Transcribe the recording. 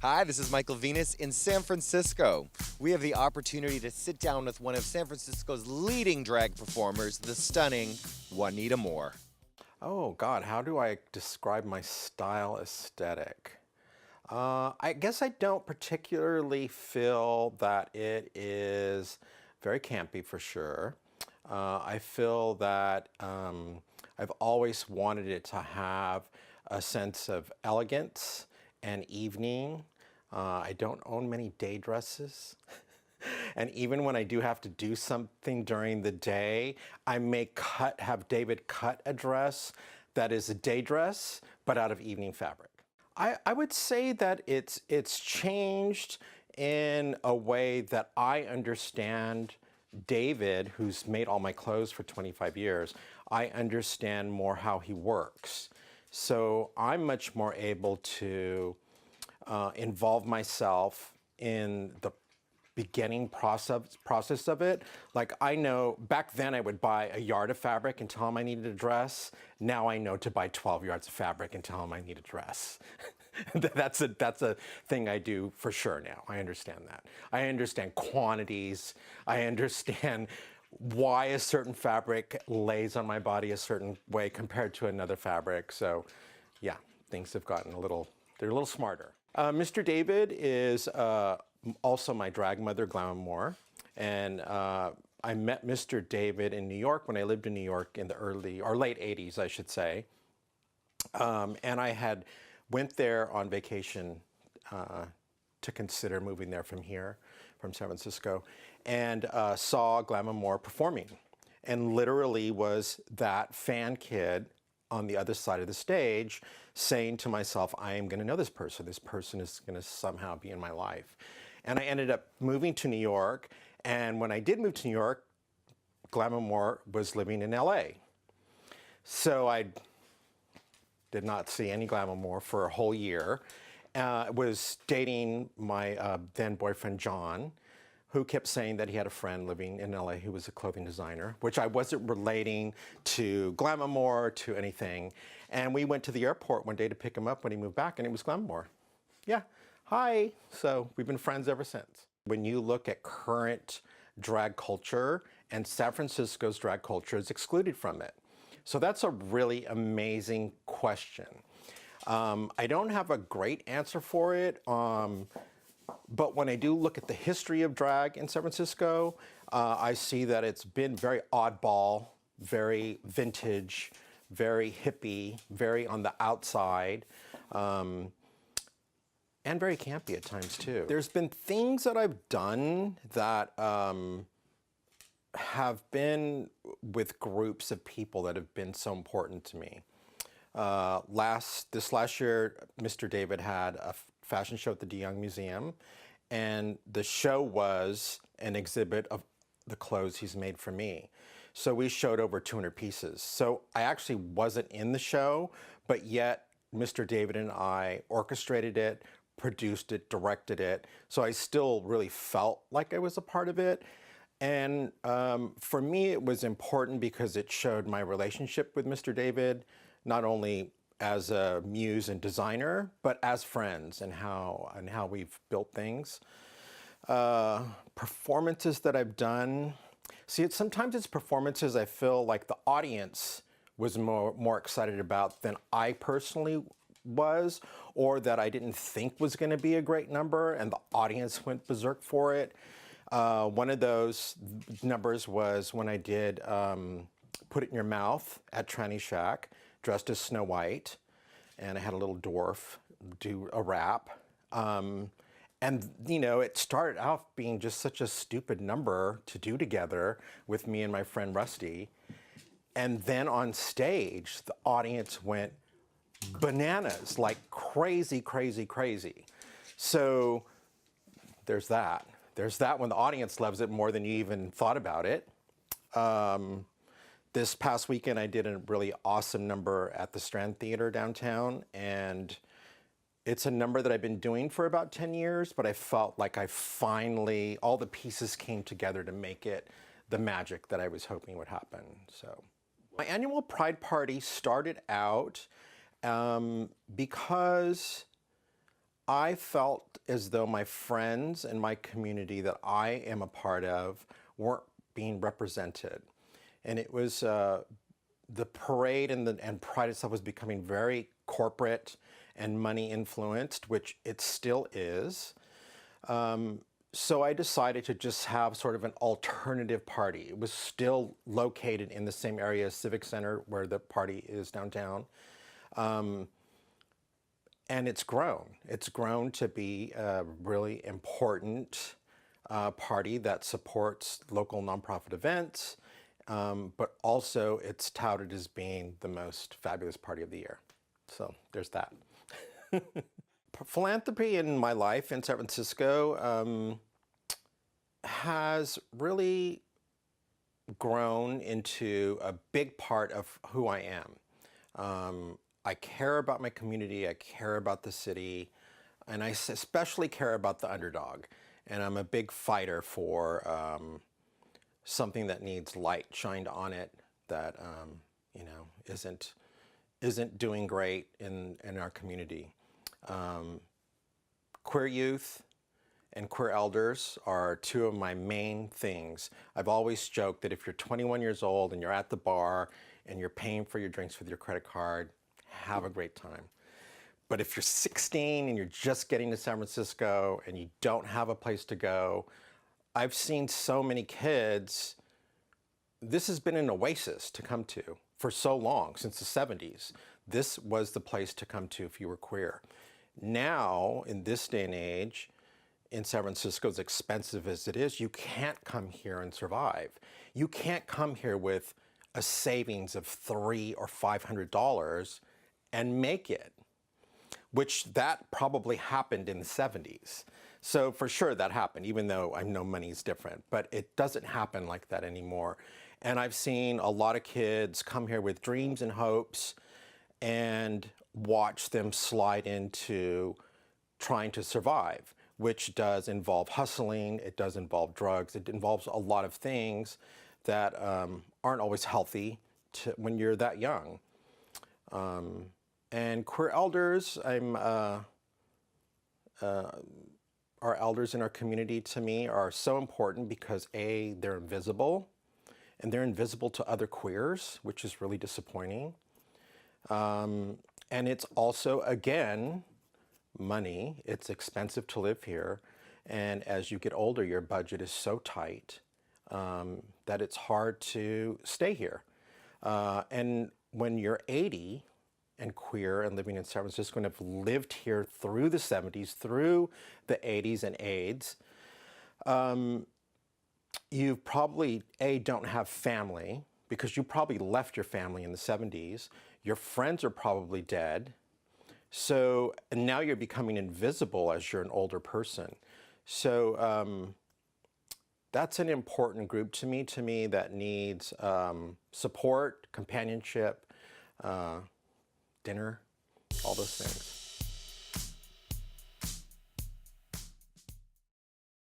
Hi, this is Michael Venus in San Francisco. We have the opportunity to sit down with one of San Francisco's leading drag performers, the stunning Juanita Moore. Oh God, how do I describe my style aesthetic? I guess I don't particularly feel that it is very campy for sure. I feel that I've always wanted it to have a sense of elegance and evening. I don't own many day dresses. And even when I do have to do something during the day, I may have David cut a dress that is a day dress, but out of evening fabric. I would say that it's changed in a way that I understand David, who's made all my clothes for 25 years, I understand more how he works. So I'm much more able to involve myself in the beginning process of it. Like I know back then I would buy a yard of fabric and tell him I needed a dress. Now I know to buy 12 yards of fabric and tell him I need a dress. that's a thing I do for sure now. I understand that. I understand quantities. I understand why a certain fabric lays on my body a certain way compared to another fabric. So yeah, things have gotten they're a little smarter. Mr. David is also my drag mother, Glamour Moore. And I met Mr. David in New York when I lived in New York in the late 80s, I should say. And I had went there on vacation to consider moving there from San Francisco, and saw Glamour Moore performing. And literally was that fan kid on the other side of the stage saying to myself, I am going to know this person. This person is going to somehow be in my life. And I ended up moving to New York. And when I did move to New York, Glamour Moore was living in LA. So I did not see any Glamour Moore for a whole year. Was dating my then boyfriend, John, who kept saying that he had a friend living in LA who was a clothing designer, which I wasn't relating to Glamour Moore, to anything. And we went to the airport one day to pick him up when he moved back, and it was Glamour Moore. Yeah, hi. So we've been friends ever since. When you look at current drag culture, and San Francisco's drag culture is excluded from it. So that's a really amazing question. I don't have a great answer for it. But when I do look at the history of drag in San Francisco, I see that it's been very oddball, very vintage, very hippie, very on the outside, and very campy at times too. There's been things that I've done that have been with groups of people that have been so important to me. This last year, Mr. David had a fashion show at the De Young Museum, and the show was an exhibit of the clothes he's made for me. So we showed over 200 pieces. So I actually wasn't in the show, but yet Mr. David and I orchestrated it, produced it, directed it. So I still really felt like I was a part of it. And for me, it was important because it showed my relationship with Mr. David, not only as a muse and designer, but as friends, and how we've built things. Performances that I've done. See, sometimes it's performances I feel like the audience was more excited about than I personally was, or that I didn't think was going to be a great number, and the audience went berserk for it. One of those numbers was when I did Put It in Your Mouth at Tranny Shack, dressed as Snow White, and I had a little dwarf do a rap. And, you know, it started off being just such a stupid number to do together with me and my friend Rusty. And then on stage, the audience went bananas, like crazy, crazy, crazy. So there's that. There's that when the audience loves it more than you even thought about it. This past weekend, I did a really awesome number at the Strand Theater downtown, and it's a number that I've been doing for about 10 years, but I felt like all the pieces came together to make it the magic that I was hoping would happen. So my annual Pride Party started out because I felt as though my friends and my community that I am a part of weren't being represented. And it was the parade and Pride itself was becoming very corporate and money influenced, which it still is. So I decided to just have sort of an alternative party. It was still located in the same area as Civic Center where the party is downtown. And it's grown. It's grown to be a really important party that supports local nonprofit events, but also it's touted as being the most fabulous party of the year. So there's that. Philanthropy in my life in San Francisco has really grown into a big part of who I am. I care about my community, I care about the city, and I especially care about the underdog. And I'm a big fighter for something that needs light shined on it, that you know, isn't doing great in our community. Queer youth and queer elders are two of my main things. I've always joked that if you're 21 years old and you're at the bar and you're paying for your drinks with your credit card, have a great time. But if you're 16 and you're just getting to San Francisco and you don't have a place to go, I've seen so many kids, this has been an oasis to come to for so long, since the 70s. This was the place to come to if you were queer. Now, in this day and age, in San Francisco, as expensive as it is, you can't come here and survive. You can't come here with a savings of $300 or $500 and make it, which that probably happened in the 70s. So for sure that happened, even though I know money's different, but it doesn't happen like that anymore. And I've seen a lot of kids come here with dreams and hopes and watch them slide into trying to survive, which does involve hustling, it does involve drugs, it involves a lot of things that aren't always healthy when you're that young. And queer elders, our elders in our community to me are so important because A, they're invisible, and they're invisible to other queers, which is really disappointing. And it's also, again, money. It's expensive to live here. And as you get older, your budget is so tight that it's hard to stay here. And when you're 80 and queer and living in San Francisco and have lived here through the 70s, through the 80s and AIDS, you probably, A, don't have family because you probably left your family in the 70s. Your friends are probably dead. So and now you're becoming invisible as you're an older person. So that's an important group to me that needs support, companionship, dinner, all those things.